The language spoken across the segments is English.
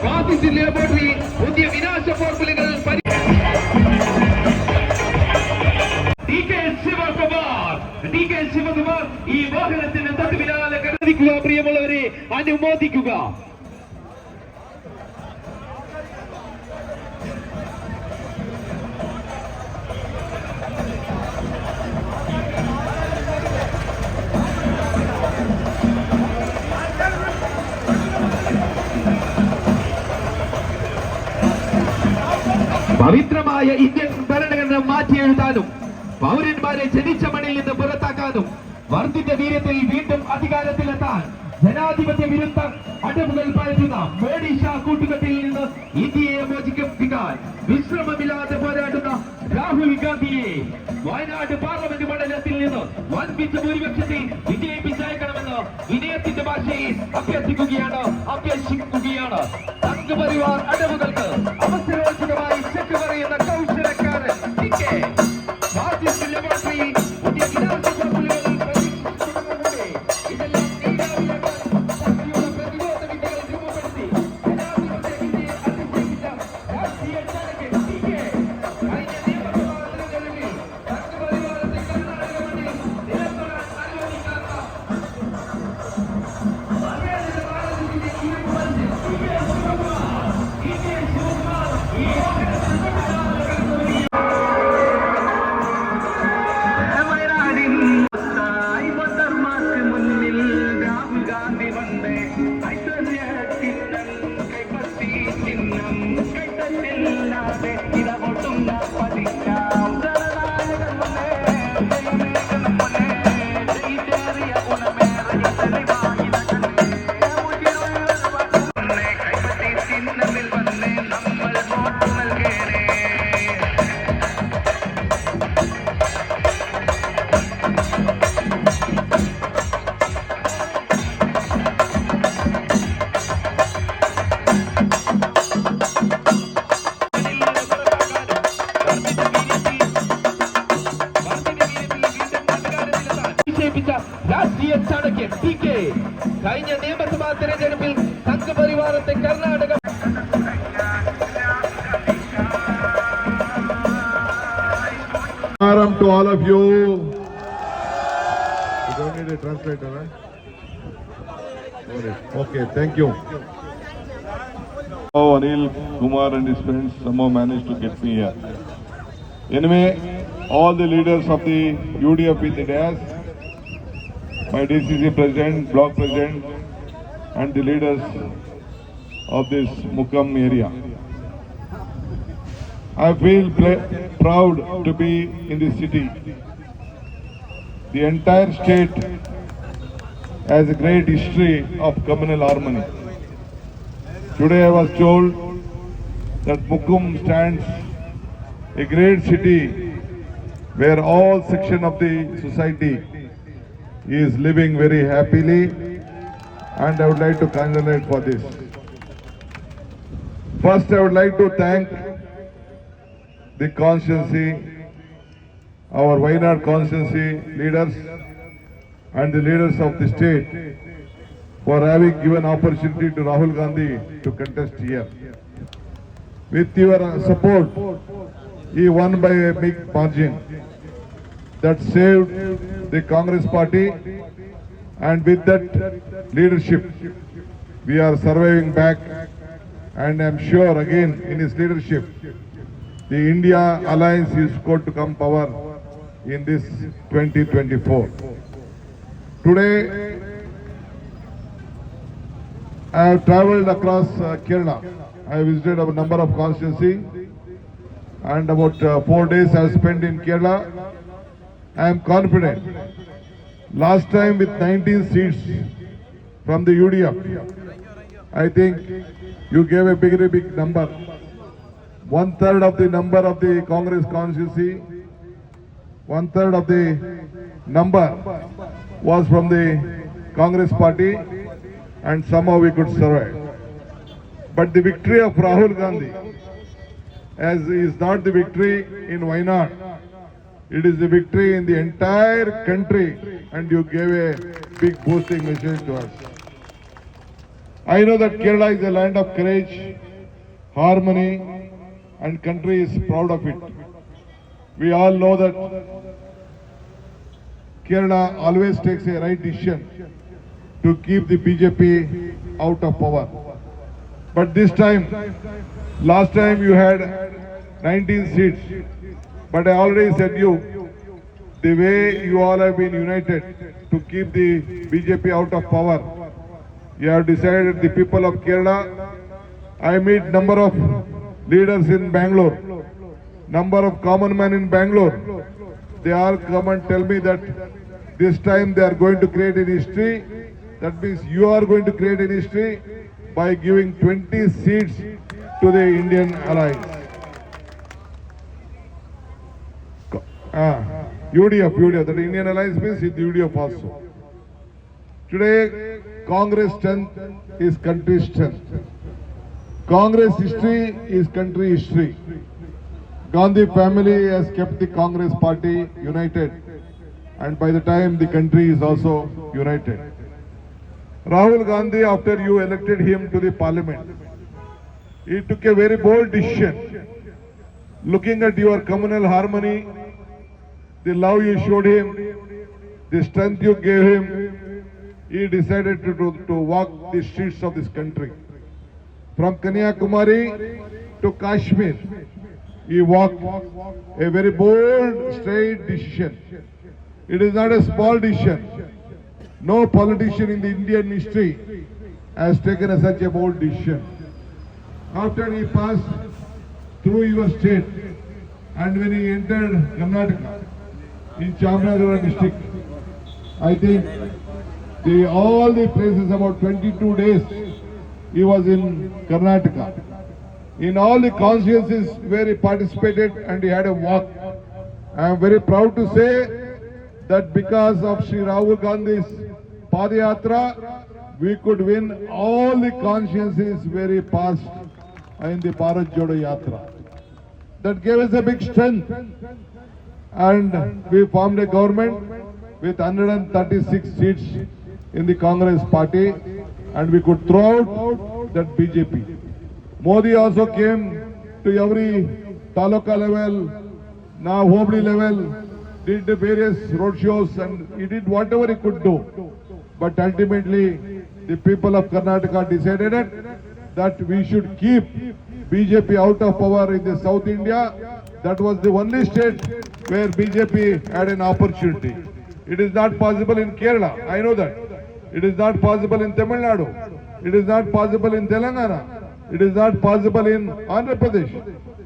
Fascist laboratory പുതിയ വിനാശ ഫോർമുലകൾ ശിവകുമാർ ഈ വാഹനത്തിന്റെ തൊട്ട് പിന്നാലെ കരുതിക്കുക. പ്രിയമുള്ളവരെ, അനുമോദിക്കുക. പവിത്രമായ ഇന്ത്യൻ ഭരണഘടന മാറ്റിയെഴുതാനും പൗരന്മാരെ ജനിച്ച മണ്ണിൽ നിന്ന് പുറത്താക്കാനും വർദ്ധിത വീര്യത്തിൽ വീണ്ടും അധികാരത്തിലെത്താൻ ജനാധിപത്യ വിരുദ്ധ അടവുകൾ പയറ്റുന്ന മോഡി ഷാ കൂട്ടുകെട്ടിൽ നിന്ന് ഇന്ത്യയെ മോചിപ്പിക്കാൻ വിശ്രമമില്ലാതെ പോരാടുന്ന രാഹുൽ ഗാന്ധിയെ വയനാട് പാർലമെന്റ് മണ്ഡലത്തിൽ നിന്ന് വൻപിച്ച ഭൂരിപക്ഷത്തിൽ വിജയിപ്പിച്ചയക്കണമെന്ന് വിനയത്തിന്റെ ഭാഷയിൽ അഭ്യർത്ഥിക്കുകയാണ്. സംഘപരിവാർ അടവുകൾക്ക് അവസരോചിതമായി ചെക്ക് പറയുന്ന കൗശലക്കാരൻ രാഷ്ട്രീയ ചാണക്യൻ TK കഴിഞ്ഞ നിയമസഭാ തെരഞ്ഞെടുപ്പിൽ സംഘപരിവാരത്തെ Karnataka to all of you. You don't need a translator, right? Okay, thank you. Oh, Anil Kumar and his friends somehow managed to get me here. Anyway, all the leaders of the UDF in the dais, my DCC president, block president, and the leaders of this Mukkam area. I feel proud to be in this city. The entire state has a great history of communal harmony. Today I was told that Mukkam stands a great city where all section of the society is living very happily, and I would like to congratulate for this. First, I would like to thank the constituency, our Wayanad constituency leaders and the leaders of the state for having given opportunity to Rahul Gandhi to contest here. With your support, he won by a big margin that saved the Congress party, and with that leadership we are surviving back, and I am sure again in his leadership the India alliance is going to come power in this 2024. Today I have travelled across Kerala. I have visited a number of constituency, and about 4 days I have spent in Kerala. I am confident. Last time with 19 seats from the UDF, I think you gave a big number. 1/3 of the number of the Congress constituency, 1/3 of the number was from the Congress party, and somehow we could survive. But the victory of Rahul Gandhi as is not the victory in Wayanad. It is the victory in the entire country, and you gave a big boosting message to us. I know that Kerala is a land of courage, harmony, and country is proud of it. We all know that Kerala always takes a right decision to keep the BJP out of power. But this time, last time you had 19 seats, but I already said you, the way you all have been united to keep the BJP out of power, you have decided the people of Kerala. I meet number of leaders in Bangalore, number of common men in Bangalore. They all come and tell me that this time they are going to create an history. That means you are going to create an history by giving 20 seats to the Indian allies. UDF, that Indian alliance means with UDF also. Today, Congress strength is country strength. Congress history is country history. Gandhi family has kept the Congress party united, and by the time the country is also united. Rahul Gandhi, after you elected him to the parliament, he took a very bold decision. Looking at your communal harmony, the love you showed him, the strength you gave him, he decided to walk the streets of this country. From Kanyakumari to Kashmir, he walked a very bold, straight decision. It is not a small decision. No politician in the Indian history has taken such a bold decision. After he passed through your state, and when he entered Karnataka, in Chamarajanagar district, I think all the places, about 22 days, he was in Karnataka. In all the constituencies where he participated and he had a walk, I am very proud to say that because of Sri Rahul Gandhi's Padayatra, we could win all the constituencies where he passed in the Bharat Jodo Yatra. That gave us a big strength, and we formed a government with 136 seats in the Congress party, and we could throw out that BJP. Modi also came to every taluka level, now Hobli level, did the various roadshows, and he did whatever he could do. But ultimately, the people of Karnataka decided that we should keep BJP out of power in the South India. That was the only state where BJP had an opportunity. It is not possible in Kerala, I know that. It is not possible in Tamil Nadu. It is not possible in Telangana. It is not possible in Andhra Pradesh.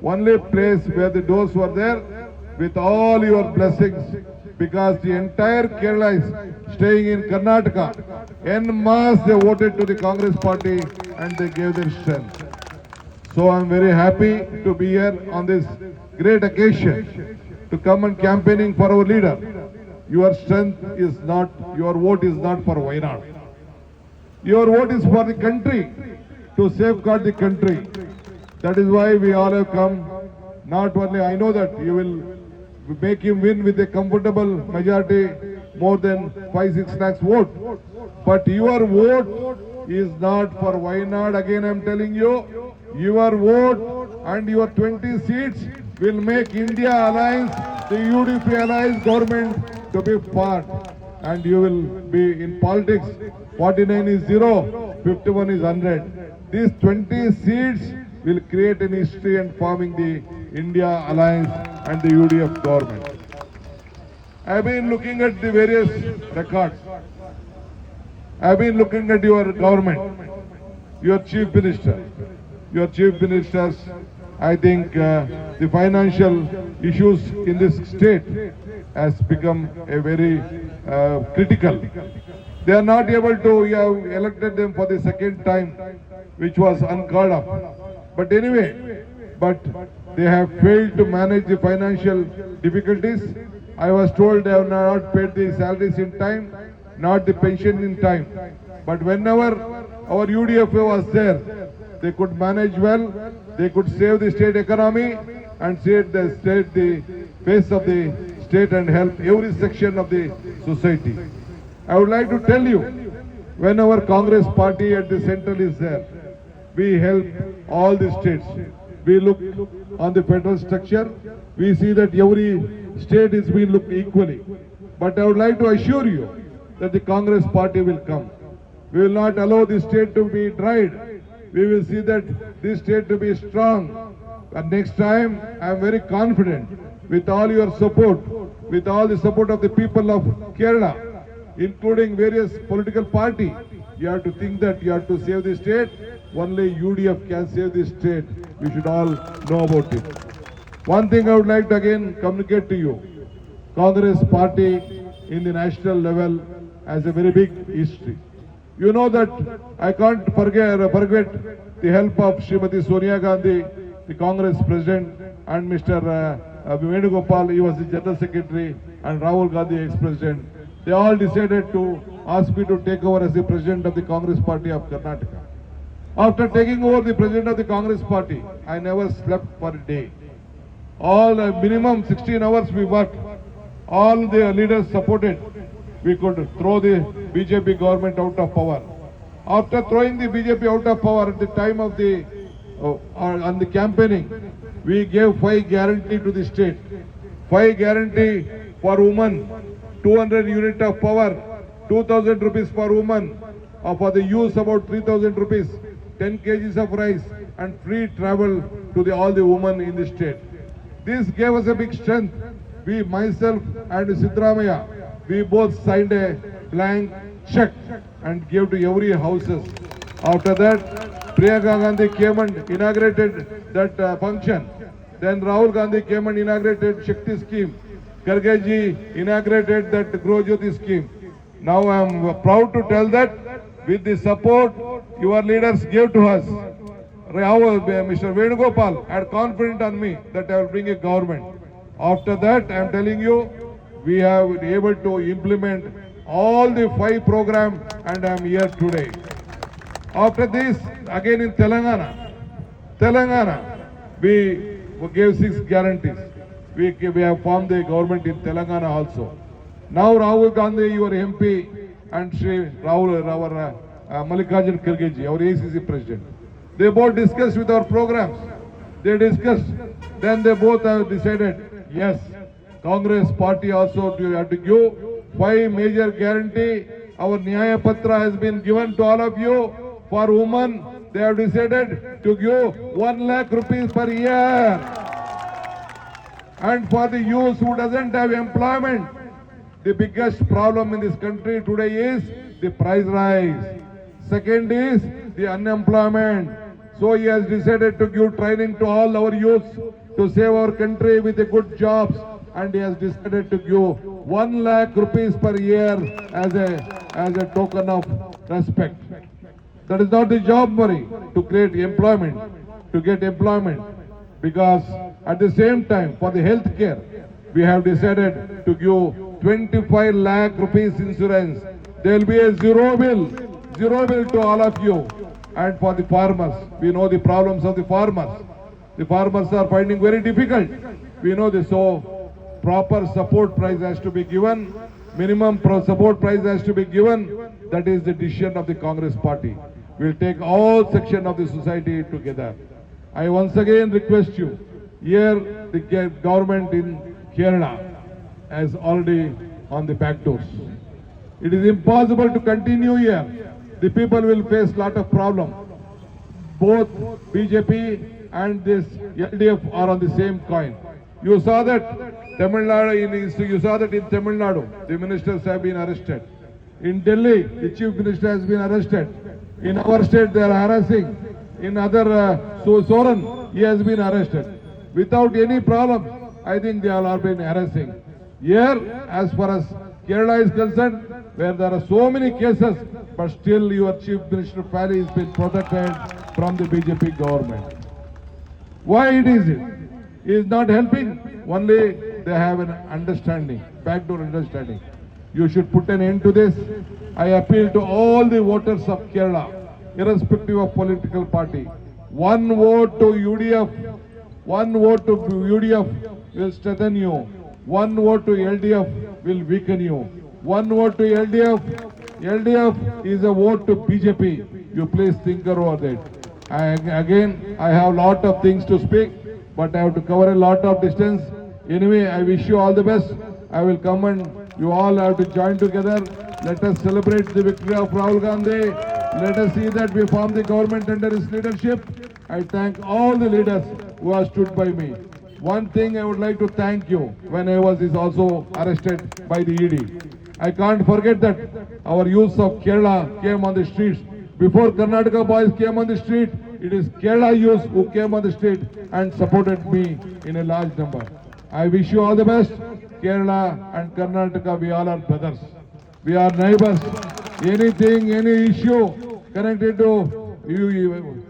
Only place where the doors were there with all your blessings, because the entire Kerala is staying in Karnataka. En masse they voted to the Congress party and they gave their strength. So I am very happy to be here on this great occasion to come and campaigning for our leader. Your strength is not, your vote is not for Wayanad. Your vote is for the country, to safeguard the country. That is why we all have come. Not only I know that you will make him win with a comfortable majority, more than 5-6 lakhs vote. But your vote is not for Wayanad. Again I am telling you, your vote and your 20 seats will make India Alliance, the UDP Alliance government to be part. And you will be in politics, 49 is 0, 51 is 100. These 20 seats will create an history and forming the India Alliance and the UDF government. I have been looking at the various records. I have been looking at your government, your chief minister. Your chief ministers, I think the financial issues in this state has become a very critical. They are not able to, you have elected them for the second time, which was uncalled of. But anyway, they have failed to manage the financial difficulties. I was told they have not paid the salaries in time, not the pension in time. But whenever our UDF was there, they could manage well, they could save the state economy and save the state, the face of the state, and help every section of the society. I would like to tell you, when our Congress party at the central is there, we help all the states. We look on the federal structure, we see that every state is being looked equally. But I would like to assure you that the Congress party will come. We will not allow the state to be dried. We will see that this state to be strong. And next time, I am very confident with all your support, with all the support of the people of Kerala, including various political party. You have to think that you have to save the state. Only UDF can save the state. We should all know about it. One thing I would like to again communicate to you. Congress party in the national level has a very big history. You know that I can't forget the help of Srimati Sonia Gandhi, the Congress president, and Mr. Venugopal, he was the general secretary, and Rahul Gandhi, ex-president. They all decided to ask me to take over as the president of the Congress party of Karnataka. After taking over the president of the Congress party, I never slept for a day. All minimum 16 hours we worked. All the leaders supported. We could throw the BJP government out of power. After throwing the BJP out of power at the time of the on the campaigning, we gave 5 guarantee to the state. 5 guarantee for women, 200 unit of power, 2,000 rupees for women, for the youth about 3,000 rupees, 10 kgs of rice, and free travel to all the women in the state. This gave us a big strength. We, myself and Siddaramaiah, we both signed a blank check and gave to every houses. After that, Priyanka Gandhi came and inaugurated that function. Then Rahul Gandhi came and inaugurated Shakti scheme. Kharge ji inaugurated that Grow Jyoti scheme. Now I am proud to tell that with the support your leaders gave to us, Mr. Venugopal had confidence on me that I will bring a government. After that, I am telling you, we have been able to implement all the 5 programs, and I am here today. After this, again in Telangana, we gave 6 guarantees. We have formed the government in Telangana also. Now Rahul Gandhi, your MP, and Shri Rahul, our Mallikarjun Kharge ji, our ACC president, they both discussed with our programs. They discussed. Then they both have decided, yes, Congress party also have to give 5 major guarantee. Our Nyaya Patra has been given to all of you. For women, they have decided to give 1 lakh rupees per year. And for the youth who doesn't have employment, the biggest problem in this country today is the price rise. Second is the unemployment. So he has decided to give training to all our youths to save our country with the good jobs, and he has decided to give 1 lakh rupees per year as a token of respect. That is not the job money to create employment, to get employment, because at the same time for the health care, we have decided to give 25 lakh rupees insurance. There will be a zero bill to all of you. And for the farmers, we know the problems of the farmers. The farmers are finding very difficult. We know this, so proper support price has to be given. Minimum support price has to be given. That is the decision of the Congress party. We will take all sections of the society together. I once again request you, here the government in Kerala is already on the back doors. It is impossible to continue here. The people will face lot of problem. Both BJP and this LDF are on the same coin. You saw that Tamil Nadu, the ministers have been arrested. In Delhi, the chief minister has been arrested. In our state, they are harassing. In other, Soran, he has been arrested. Without any problem, I think they all are been harassing. Here, as far as Kerala is concerned, where there are so many cases, but still your Chief Minister Pali has been protected from the BJP government. Why it is it? He is not helping. Only they have an understanding, backdoor understanding. You should put an end to this. I appeal to all the voters of Kerala, irrespective of political party. 1 vote to UDF. 1 vote to UDF will strengthen you. 1 vote to LDF will weaken you. 1 vote to LDF is a vote to BJP. You please think over that. Again, I have lot of things to speak, but I have to cover a lot of distance. Anyway, I wish you all the best. I will come and you all have to join together. Let us celebrate the victory of Rahul Gandhi. Let us see that we form the government under his leadership. I thank all the leaders who have stood by me. One thing I would like to thank you when I was also arrested by the ED. I can't forget that our youths of Kerala came on the streets. Before Karnataka boys came on the street, it is Kerala youths who came on the street and supported me in a large number. I wish you all the best. Kerala and Karnataka, we all are brothers. We are neighbors. Anything, any issue connected to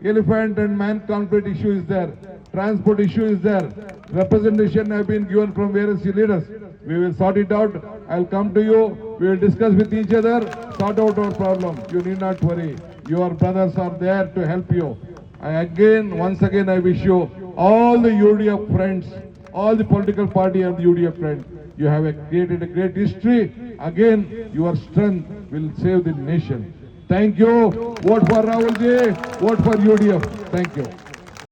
elephant and man conflict issue is there. Transport issue is there. Representation have been given from various leaders. We will sort it out. I'll come to you. We will discuss with each other, sort out our problem. You need not worry. Your brothers are there to help you. Once again, I wish you all the UDF friends, all the political party and the UDF friends. You have created a great history. Again, your strength will save the nation. Thank you. Vote for Rahul ji. Vote for UDF. Thank you.